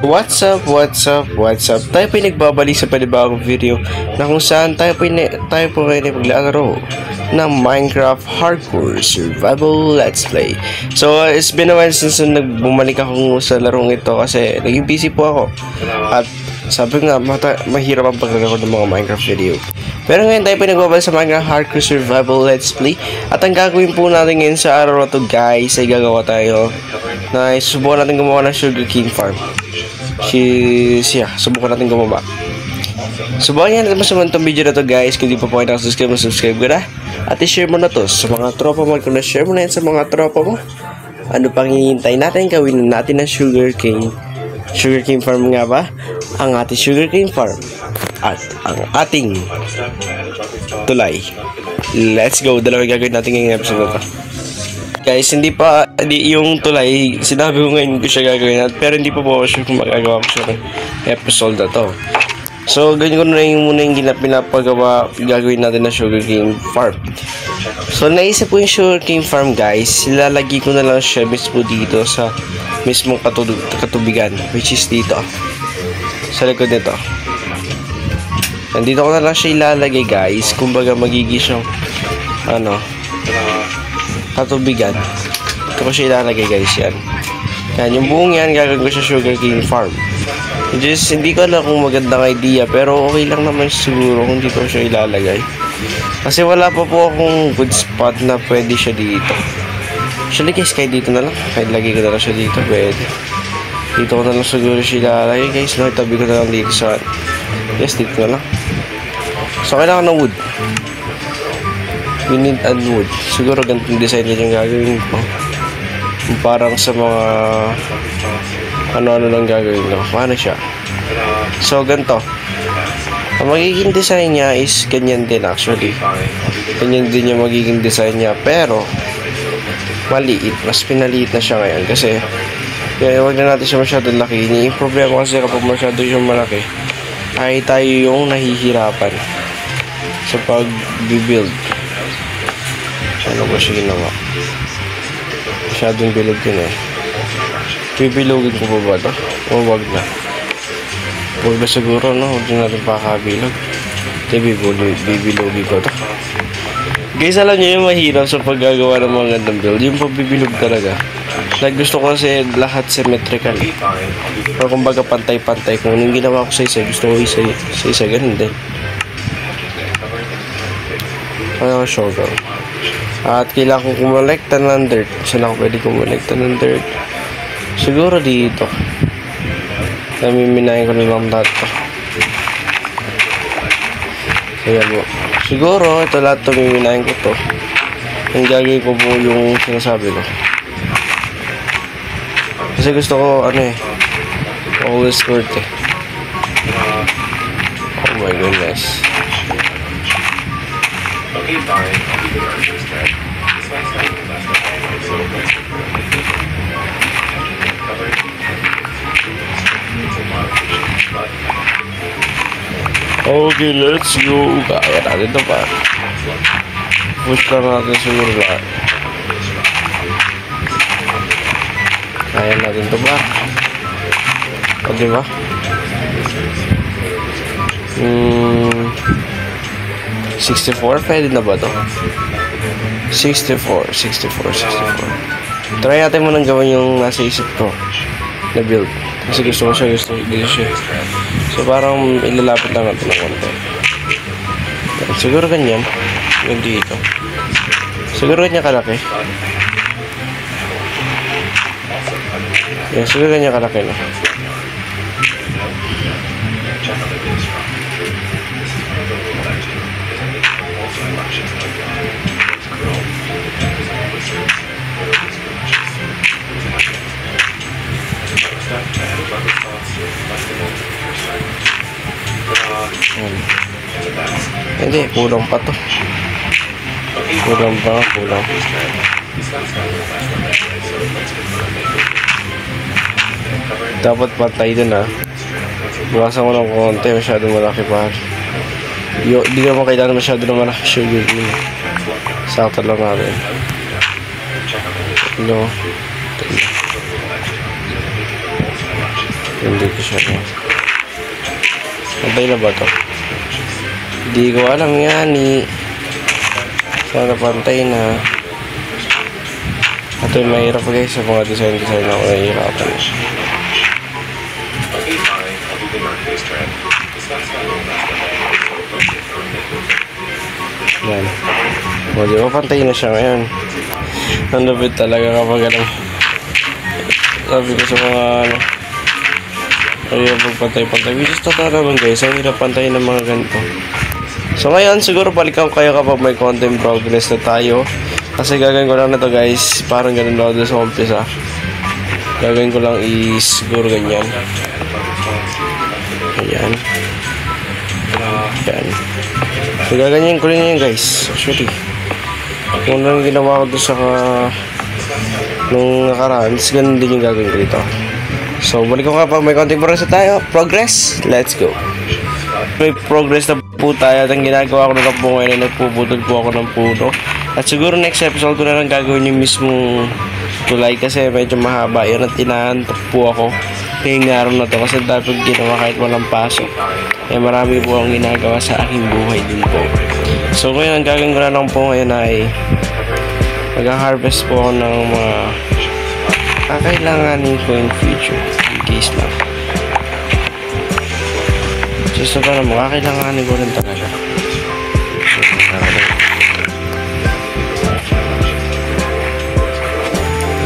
What's up, what's up, what's up? Tayo po nagbabalik sa panibagong video na kung saan tayo po ngayon ay maglalaro ng Minecraft Hardcore Survival Let's Play. So, it's been a while since bumalik ako sa larong ito kasi naging busy po ako. At sabi nga, mahirap ang pagkakaroon ng mga Minecraft video. Pero ngayon tayo po nagbabalik sa Minecraft Hardcore Survival Let's Play. At ang gagawin po natin ngayon sa araw na to guys ay gagawa tayo na subukan natin gumawa ng sugarcane farm. Subukan natin gumawa. Subukan nyo natin masaman itong video na to guys. Kung di pa po kayo nakasubscribe, subscribe ka na. At i-share mo na to sa mga tropa mo. Kung na-share mo na yan sa mga tropa mo, ano pang hihintay natin? Gawin natin ng sugarcane farm nga ba? Ang ating sugarcane farm at ang ating tulay. Let's go. Dalawang gagawin natin ngayong episode na to guys. Hindi yung tulay, sinabi ko ngayon ko siya gagawin pero hindi pa po sure kung magagawa ko siya ng episode na to. So ganyan ko na yung muna yung pinapagawa gagawin natin na sugarcane farm. So naisip ko yung sugarcane farm guys, ilalagay ko na lang siya mismo dito sa mismong katubigan, which is dito sa likod nito. Nandito ko na lang siya ilalagay guys, kumbaga magiging siyang katubigan. Ito ko siya ilalagay guys, yan. Yung buong yan gagawin ko sa sugarcane farm. Just hindi ko alam kung magandang idea pero okay lang naman siguro kung dito ko siya ilalagay. Kasi wala pa po akong good spot na pwede siya dito. Actually guys, kahit dito na lang. Kahit lagay ko na lang siya dito, pwede. Dito ko na lang siguro siya ilalagay guys. No, itabi ko na lang dito sa... Yes, dito na lang. So, kailangan ng wood. We need a wood. Siguro ganitong design din yung gagawin ko. Parang sa mga ano-ano lang gagawin ko. Paano siya? So, ganito. Ang magiging design niya is ganyan din actually. Ganyan din yung magiging design niya. Pero, maliit. Mas pinaliit na siya ngayon. Kasi, kaya huwag na natin siya masyadong laki. Yung problema kasi kapag masyado siyang malaki, ay tayo yung nahihirapan sa pag-build. Ano ba siya ginawa? Masyadong bilog yun eh. Bibilogin ko pa ba ito? O wag na? Wag na siguro, no? Huwag na natin pakabilog. Bibilogin ko ito. Guys, alam nyo yung mahirap sa paggagawa ng mga gandang build. Yung pagbibilog talaga. Like, gusto ko kasi lahat symmetrical. Pero kumbaga pantay-pantay. Kung anong ginawa ko sa isa, gusto ko sa isa ganun din. Kaya ko sugar. At kailangan kong kumolekta ng dirt. Saan ako pwede kumolekta ng dirt? Siguro dito. Namiminayin ko na lang lahat to. Kaya po. Siguro ito lahat to miminayin ko to. Ang gagawin ko po yung sinasabi ko. Kasi gusto ko always worth eh. Oh my goodness. Okay, fine. Okay, let's go. Kaya natin ito pa. Push lang natin siguro lahat. Kaya natin ito pa. O, diba? 64? Pwede na ba ito? 64. Try natin mo nang gawin yung nasa isip ko na build. Kasi gusto siya. So parang ilalapit lang natin ng konti. Siguro ganyan. Yung dito. Siguro ganyan kalaki. Yan, siguro ganyan kalaki na. Hindi, kulang pa to. Kulang. Dapat patay dun ah. Bukasan ko ng konti, masyadong malaki pa. Di naman kailangan masyado na malaki sugar. Sakto lang natin. Hindi ko siya na. Nabay na ba to? Hindi ko alam yan eh. Sana pantay na. Ito yung mahirap guys sa mga design ako nahihirapan. Yan. O di ba pantay na siya ngayon. Ang lapit talaga kapag alam. Sabi ko sa mga ano. Ayaw pagpantay-pantay. Which is totoo naman guys. Ang hirap pantay ng mga ganito. So ngayon siguro balikan kayo kapag may content progress na tayo. Kasi gagawin ko lang na to guys. Parang ganun lang doon sa umpisa. Gagawin ko lang is siguro ganyan. Ayan. Ayan. So gaganyan ko rin yan guys. Actually. Kung lang ginawa ko doon sa nung nakaraan. Ganun din yung gagawin ko dito. So, balik ko kapag may konting progress na tayo. Progress, let's go. May progress na po tayo. At ang ginagawa ko na lang po ngayon ay nagpuputol po ako ng puno. At siguro next episode ko na lang gagawin yung mismong tulay kasi medyo mahaba yun at inaantok po ako ngayong araw na to kasi dapat ginawa kahit walang pasok. Marami po ang ginagawa sa aking buhay din po. So, ngayon ang gagawin ko na lang po ngayon ay mag-harvest po ako ng mga kakailanganin ko in future in case lang just na naman kakailanganin ko rin talaga.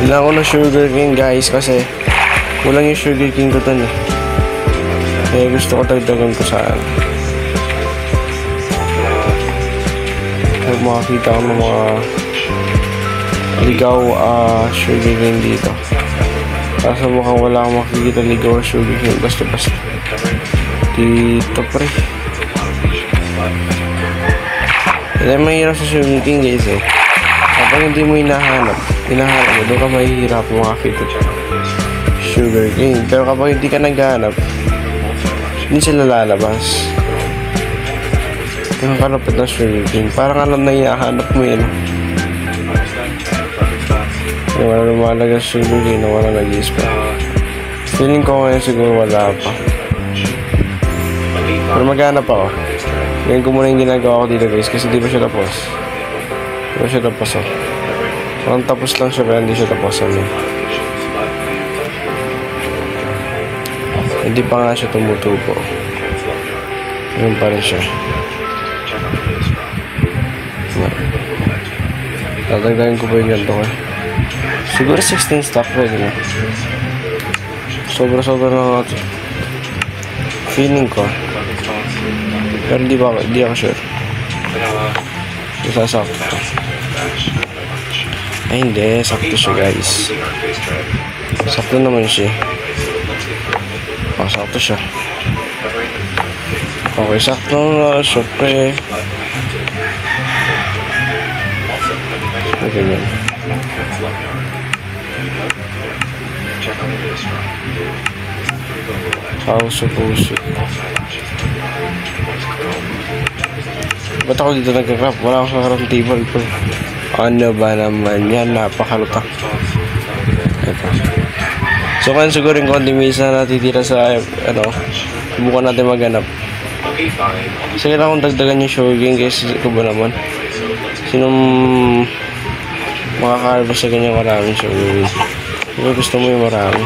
Ilang ko ng sugar cane guys kasi kulang yung sugar cane ko dun eh. Kaya gusto ko dagdagan ko saan kaya makakita ko ng mga ligaw sugar cane dito. Kaso mukhang wala akong makikita ligaw sugar cane. Basta dito pre. Kaya mahirap sa sugar cane guys eh. Kapag hindi mo hinahanap mo, doon ka mahihirap makakita sugar cane. Pero kapag hindi ka naghahanap, hindi sila lalabas. Yung kalapit na sugar cane, parang alam na hinahanap mo yun. Wala lumalagas sugar cane, wala nag-i-spray. Feeling ko ngayon siguro wala pa. Pero maghanap ako. Ngayon ko muna yung ginagawa ko dito guys kasi di ba siya tapos. Di ba siya tapos oh. Parang tapos lang siya pero hindi siya tapos ano. Hindi pa nga siya tumutubo. Ganun pa rin siya. Tatagdagan ko ba yung ganito eh. Siguro 16 stock pwede na. Sobra-sobra na natin. Feeling ko. Pero di ako sure. Isasakto. Ay hindi, sakto siya guys. Sakto naman siya. Sakto siya. Okay, sakto na. Syempre. Ganyan. How supposed to? Ba't ako dito nagka-crap? Wala akong sa table po. Ano ba naman yan? Napakalutak. Ito. So kaya siguro yung konti misa na natitira sa subukan natin maghanap. Sige lang kung dagdagan yung showing kasi ito ba naman? Sinong makaka-harvest sa ganyan maraming showing? Kung gusto mo yung marami.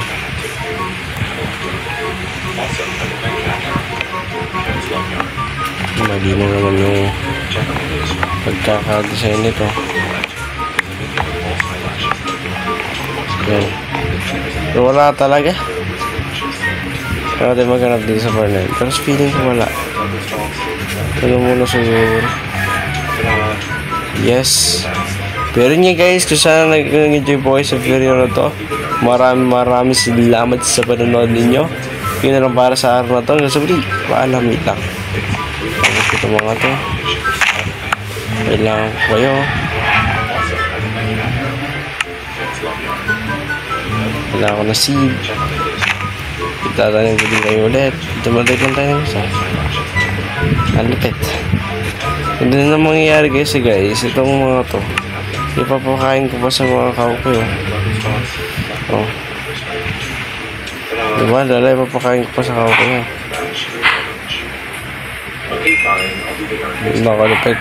Mali na naman yung pagkaka-design nito. Yan. Pero wala talaga. Kaya natin maghanap dito sa Barnell. Pero feeling ko wala. Ano muna siguro. Yes. Pero niya guys, kung sana nag-enjoy po kayo sa video na to, maraming salamat sa panonood ninyo. Yun na lang para sa araw na to. Sabi, paalam lang. Tapos ito mga to. Kailangan ko kayo. Kailangan ko na seed. Itatanim ko din kayo ulit. Dumadag lang tayo ng isa. Alipit. Hindi na mangyayari guys itong mga to. Ipapakain ko pa sa mga kao ko yun. Oh. Diba? Lalay, papakain ko pa sa kako niya. Nakalupit.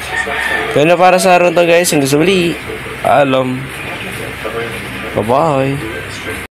Kaya na para sa araw to guys. Hanggang sa muli. Alam. Bye-bye.